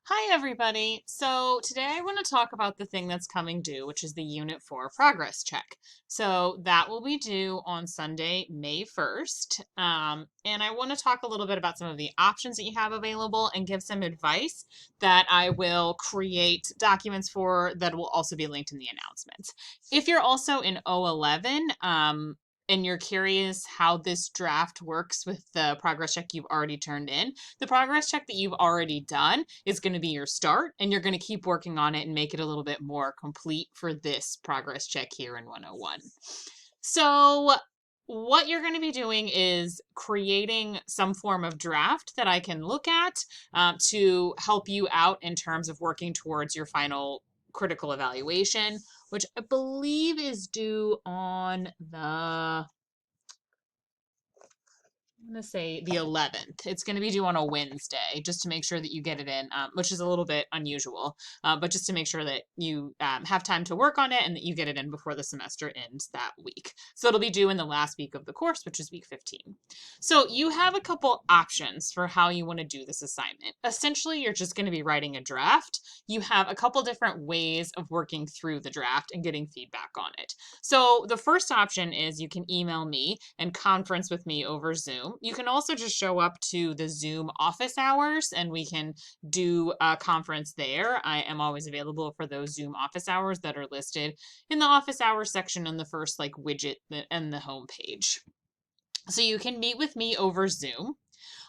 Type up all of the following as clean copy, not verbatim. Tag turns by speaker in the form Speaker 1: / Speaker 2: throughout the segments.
Speaker 1: Hi, everybody. So today I want to talk about the thing that's coming due, which is the Unit 4 progress check. So that will be due on Sunday, May 1st. And I want to talk a little bit about some of the options that you have available and give some advice that I will create documents for that will also be linked in the announcements. If you're also in O11, and you're curious how this draft works with the progress check you've already turned in, the progress check that you've already done is going to be your start, and you're going to keep working on it and make it a little bit more complete for this progress check here in 101. So, what you're going to be doing is creating some form of draft that I can look at to help you out in terms of working towards your final critical evaluation, which I believe is due on the I'm going to say the 11th. It's going to be due on a Wednesday, just to make sure that you get it in, which is a little bit unusual, but just to make sure that you have time to work on it and that you get it in before the semester ends that week. So it'll be due in the last week of the course, which is week 15. So you have a couple options for how you want to do this assignment. Essentially, you're just going to be writing a draft. You have a couple different ways of working through the draft and getting feedback on it. So the first option is you can email me and conference with me over Zoom. You can also just show up to the Zoom office hours and we can do a conference there. I am always available for those Zoom office hours that are listed in the office hours section on the first widget and the home page. So you can meet with me over Zoom.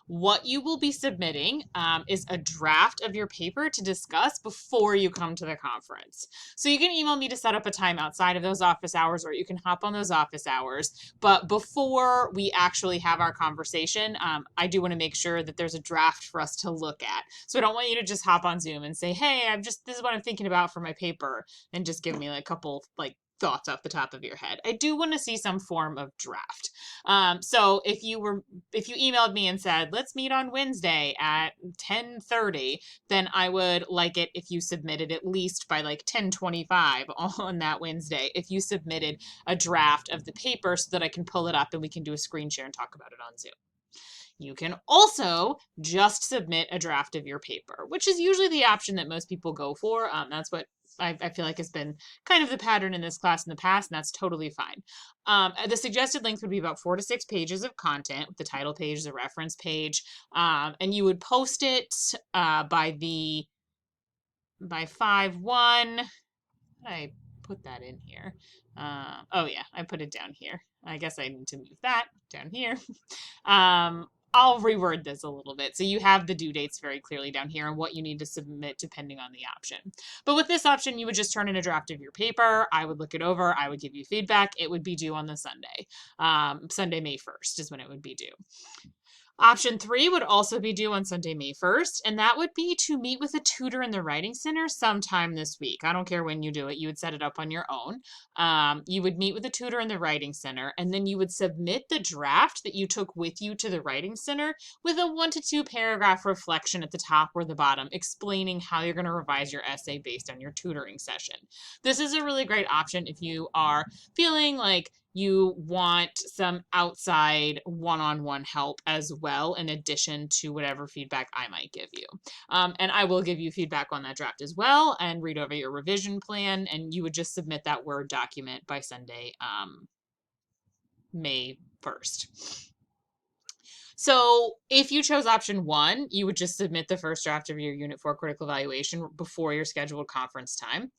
Speaker 1: What you will be submitting is a draft of your paper to discuss before you come to the conference. So you can email me to set up a time outside of those office hours, or you can hop on those office hours. But before we actually have our conversation, I do want to make sure that there's a draft for us to look at. So I don't want you to just hop on Zoom and say, hey, this is what I'm thinking about for my paper, and just give me a couple thoughts off the top of your head. I do want to see some form of draft. So if you emailed me and said, let's meet on Wednesday at 10:30, then I would like it if you submitted at least by 10:25 on that Wednesday, if you submitted a draft of the paper so that I can pull it up and we can do a screen share and talk about it on Zoom. You can also just submit a draft of your paper, which is usually the option that most people go for. That's what I feel like has been kind of the pattern in this class in the past, and that's totally fine. The suggested length would be about 4 to 6 pages of content with the title page, the reference page, and you would post it by 5/1. I put that in here. Oh yeah, I put it down here. I guess I need to move that down here. I'll reword this a little bit. So you have the due dates very clearly down here and what you need to submit depending on the option. But with this option, you would just turn in a draft of your paper. I would look it over. I would give you feedback. It would be due on the Sunday. Sunday, May 1st is when it would be due. Option 3 would also be due on Sunday, May 1st, and that would be to meet with a tutor in the Writing Center sometime this week. I don't care when you do it. You would set it up on your own. You would meet with a tutor in the Writing Center, and then you would submit the draft that you took with you to the Writing Center with a 1 to 2 paragraph reflection at the top or the bottom explaining how you're going to revise your essay based on your tutoring session. This is a really great option if you are feeling like you want some outside one-on-one help as well, in addition to whatever feedback I might give you. And I will give you feedback on that draft as well and read over your revision plan, and you would just submit that Word document by Sunday, May 1st. So if you chose option 1, you would just submit the first draft of your Unit 4 critical evaluation before your scheduled conference time,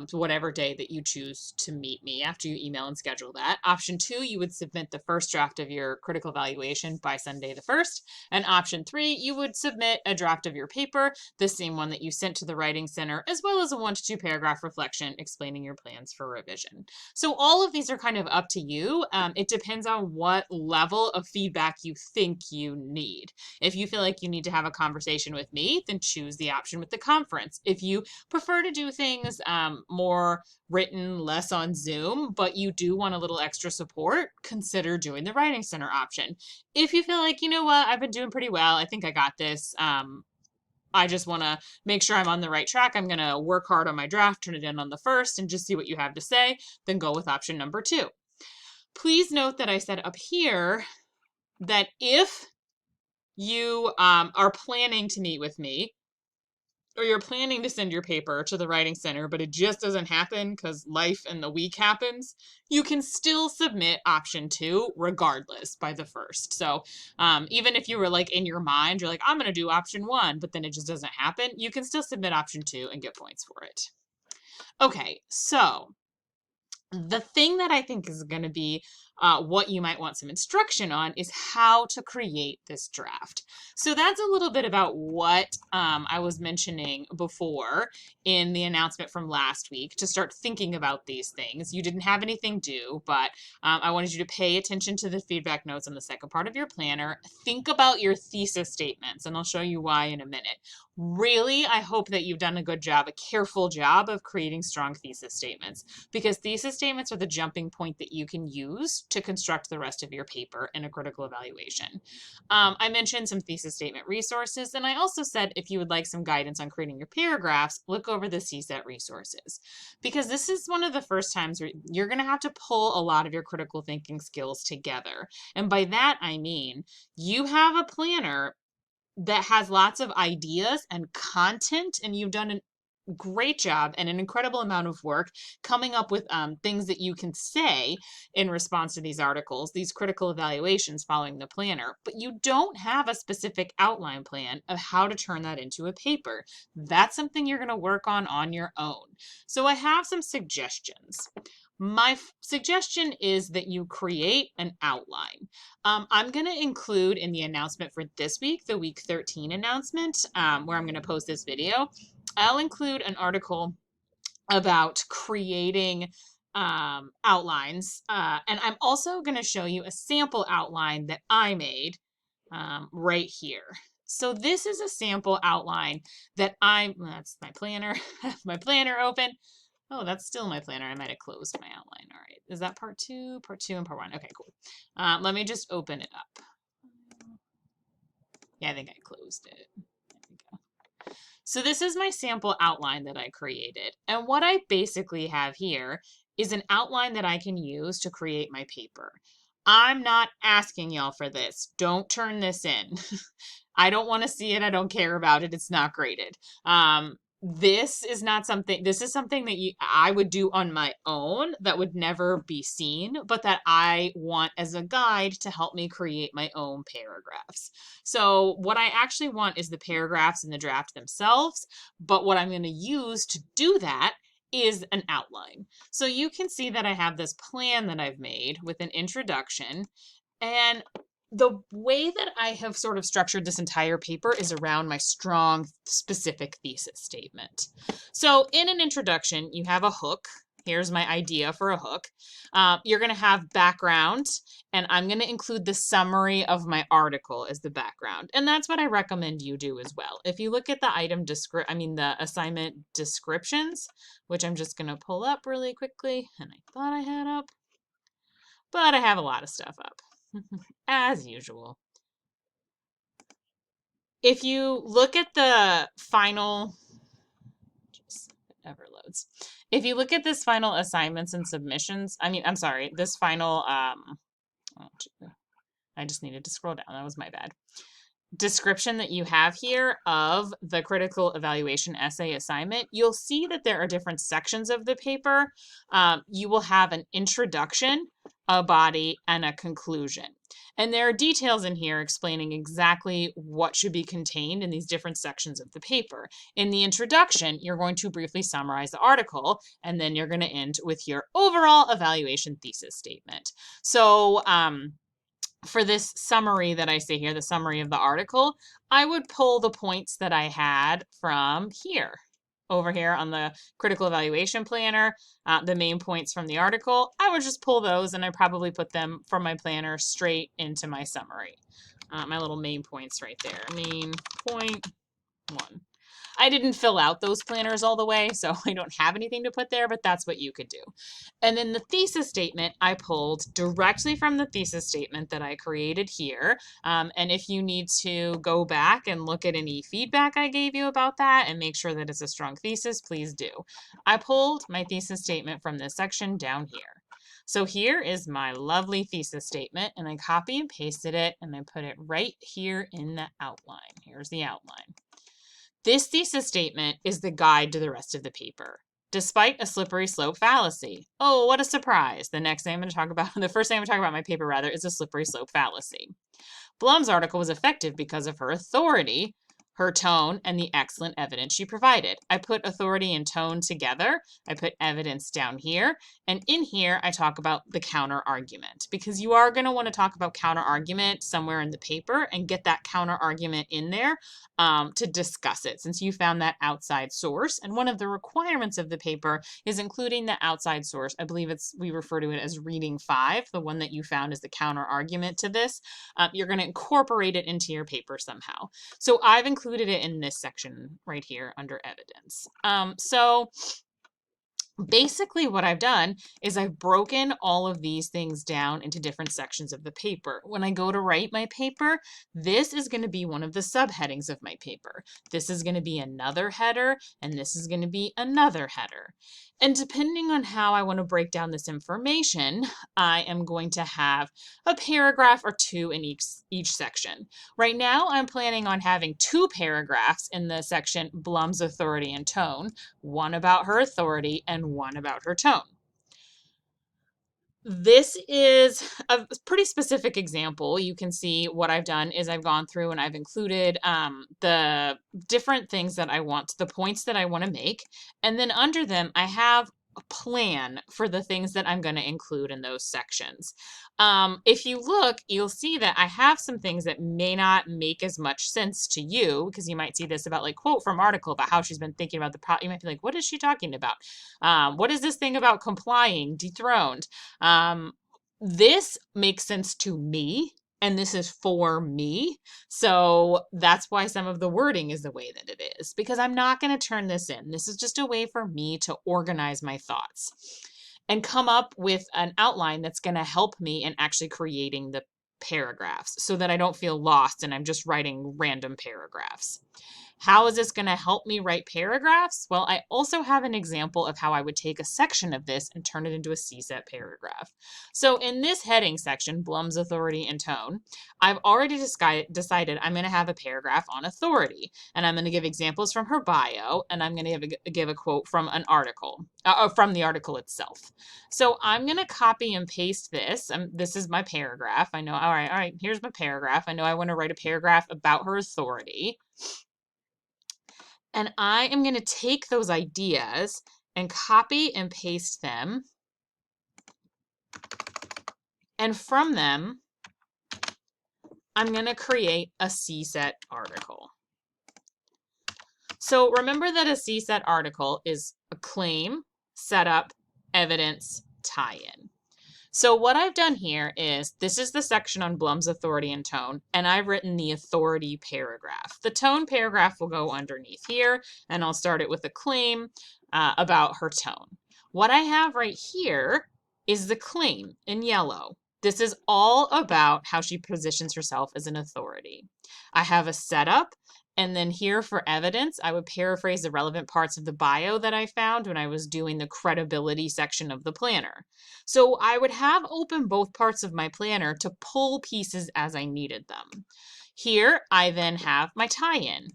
Speaker 1: to whatever day that you choose to meet me after you email and schedule that. Option 2, you would submit the first draft of your critical evaluation by Sunday the 1st. And option 3, you would submit a draft of your paper, the same one that you sent to the Writing Center, as well as a 1 to 2 paragraph reflection explaining your plans for revision. So all of these are kind of up to you. It depends on what level of feedback you think you need. If you feel like you need to have a conversation with me, then choose the option with the conference. If you prefer to do things more written, less on Zoom, but you do want a little extra support, consider doing the Writing Center option. If you feel like, you know what, I've been doing pretty well, I think I got this, I just want to make sure I'm on the right track, I'm going to work hard on my draft, turn it in on the 1st, and just see what you have to say, then go with option number 2. Please note that I said up here that if you are planning to meet with me, or you're planning to send your paper to the writing center, but it just doesn't happen because life and the week happens, you can still submit option 2 regardless by the 1st. So even if you were like in your mind, you're like, I'm going to do option 1, but then it just doesn't happen, you can still submit option 2 and get points for it. Okay, so the thing that I think is going to be what you might want some instruction on is how to create this draft. So that's a little bit about what I was mentioning before in the announcement from last week to start thinking about these things. You didn't have anything due, but I wanted you to pay attention to the feedback notes on the second part of your planner. Think about your thesis statements, and I'll show you why in a minute. Really, I hope that you've done a good job, a careful job of creating strong thesis statements, because thesis statements are the jumping point that you can use to construct the rest of your paper in a critical evaluation. I mentioned some thesis statement resources, and I also said if you would like some guidance on creating your paragraphs, look over the CSET resources, because this is one of the first times where you're going to have to pull a lot of your critical thinking skills together. And by that, I mean you have a planner that has lots of ideas and content, and you've done a great job and an incredible amount of work coming up with things that you can say in response to these articles, these critical evaluations following the planner, but you don't have a specific outline plan of how to turn that into a paper. That's something you're going to work on your own. So I have some suggestions. My suggestion is that you create an outline. I'm going to include in the announcement for this week, the week 13 announcement, where I'm going to post this video. I'll include an article about creating outlines. And I'm also going to show you a sample outline that I made right here. So this is a sample outline that that's my planner, my planner open. Oh, that's still my planner. I might have closed my outline. All right. Is that part 2, and part 1? Okay, cool. Let me just open it up. Yeah, I think I closed it. There we go. So this is my sample outline that I created. And what I basically have here is an outline that I can use to create my paper. I'm not asking y'all for this. Don't turn this in. I don't want to see it. I don't care about it. It's not graded. This is something that I would do on my own that would never be seen, but that I want as a guide to help me create my own paragraphs. So what I actually want is the paragraphs in the draft themselves, but what I'm going to use to do that is an outline. So you can see that I have this plan that I've made with an introduction, and the way that I have sort of structured this entire paper is around my strong, specific thesis statement. So in an introduction, you have a hook. Here's my idea for a hook. You're going to have background, and I'm going to include the summary of my article as the background. And that's what I recommend you do as well. If you look at the assignment descriptions, which I'm just going to pull up really quickly, and I thought I had up, but I have a lot of stuff up. As usual. If you look at the final, just never loads. If you look at this final assignments and submissions, this final, I just needed to scroll down. That was my bad. Description that you have here of the critical evaluation essay assignment, you'll see that there are different sections of the paper. You will have an introduction, a body, and a conclusion. And there are details in here explaining exactly what should be contained in these different sections of the paper. In the introduction, you're going to briefly summarize the article, and then you're going to end with your overall evaluation thesis statement. So, for this summary that I say here, the summary of the article, I would pull the points that I had from here. Over here on the critical evaluation planner, the main points from the article, I would just pull those and I probably put them from my planner straight into my summary. My little main points right there. Main point 1. I didn't fill out those planners all the way, so I don't have anything to put there, but that's what you could do. And then the thesis statement I pulled directly from the thesis statement that I created here. And if you need to go back and look at any feedback I gave you about that and make sure that it's a strong thesis, please do. I pulled my thesis statement from this section down here. So here is my lovely thesis statement, and I copy and pasted it, and I put it right here in the outline. Here's the outline. This thesis statement is the guide to the rest of the paper. Despite a slippery slope fallacy. Oh, what a surprise. The first thing I'm going to talk about in my paper rather, is a slippery slope fallacy. Blum's article was effective because of her authority, her tone, and the excellent evidence she provided. I put authority and tone together. I put evidence down here. And in here, I talk about the counter argument, because you are going to want to talk about counter argument somewhere in the paper and get that counter argument in there to discuss it, since you found that outside source. And one of the requirements of the paper is including the outside source. I believe we refer to it as reading 5, the one that you found is the counter argument to this. You're going to incorporate it into your paper somehow. So I've included it in this section right here under evidence. So basically what I've done is I've broken all of these things down into different sections of the paper. When I go to write my paper, this is going to be one of the subheadings of my paper. This is going to be another header, and this is going to be another header. And depending on how I want to break down this information, I am going to have a paragraph or 2 in each section. Right now, I'm planning on having 2 paragraphs in the section Blum's authority and tone, one about her authority and one about her tone. This is a pretty specific example. You can see what I've done is I've gone through and I've included the different things that I want, the points that I want to make. And then under them, I have a plan for the things that I'm going to include in those sections. If you look, you'll see that I have some things that may not make as much sense to you, because you might see this about like quote from article about how she's been thinking about the problem. You might be like, what is she talking about? What is this thing about complying, dethroned? This makes sense to me, and this is for me. So that's why some of the wording is the way that it is, because I'm not going to turn this in. This is just a way for me to organize my thoughts and come up with an outline that's going to help me in actually creating the paragraphs so that I don't feel lost and I'm just writing random paragraphs. How is this going to help me write paragraphs? Well, I also have an example of how I would take a section of this and turn it into a CSAT paragraph. So in this heading section, Blum's authority and tone, I've already decided I'm going to have a paragraph on authority, and I'm going to give examples from her bio, and I'm going to give a quote from an article, from the article itself. So I'm going to copy and paste this. This is my paragraph. I know, all right, here's my paragraph. I know I want to write a paragraph about her authority. And I am going to take those ideas and copy and paste them. And from them, I'm going to create a CSAT article. So remember that a CSAT article is a claim, setup, evidence, tie-in. So what I've done here is, this is the section on Blum's authority and tone, and I've written the authority paragraph. The tone paragraph will go underneath here, and I'll start it with a claim about her tone. What I have right here is the claim in yellow. This is all about how she positions herself as an authority. I have a setup. And then here for evidence, I would paraphrase the relevant parts of the bio that I found when I was doing the credibility section of the planner. So I would have open both parts of my planner to pull pieces as I needed them. Here, I then have my tie-in.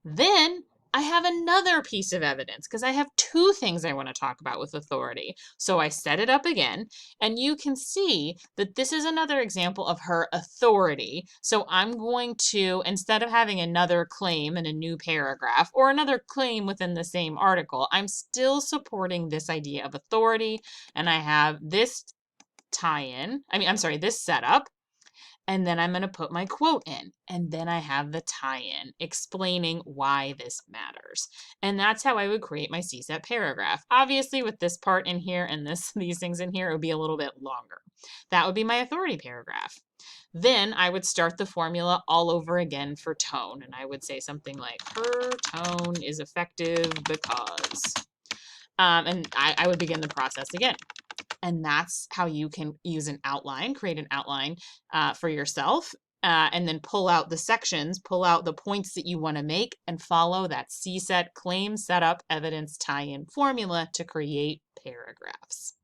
Speaker 1: Then I have another piece of evidence because I have 2 things I want to talk about with authority. So I set it up again, and you can see that this is another example of her authority. So I'm going to, instead of having another claim in a new paragraph or another claim within the same article, I'm still supporting this idea of authority, and I have this tie-in, this setup. And then I'm going to put my quote in, and then I have the tie-in explaining why this matters. And that's how I would create my CSAT paragraph. Obviously, with this part in here and these things in here, it would be a little bit longer. That would be my authority paragraph. Then I would start the formula all over again for tone, and I would say something like, her tone is effective because, and I would begin the process again. And that's how you can use an outline, create an outline for yourself, and then pull out the sections, pull out the points that you want to make, and follow that CSAT claim, setup, evidence, tie-in formula to create paragraphs.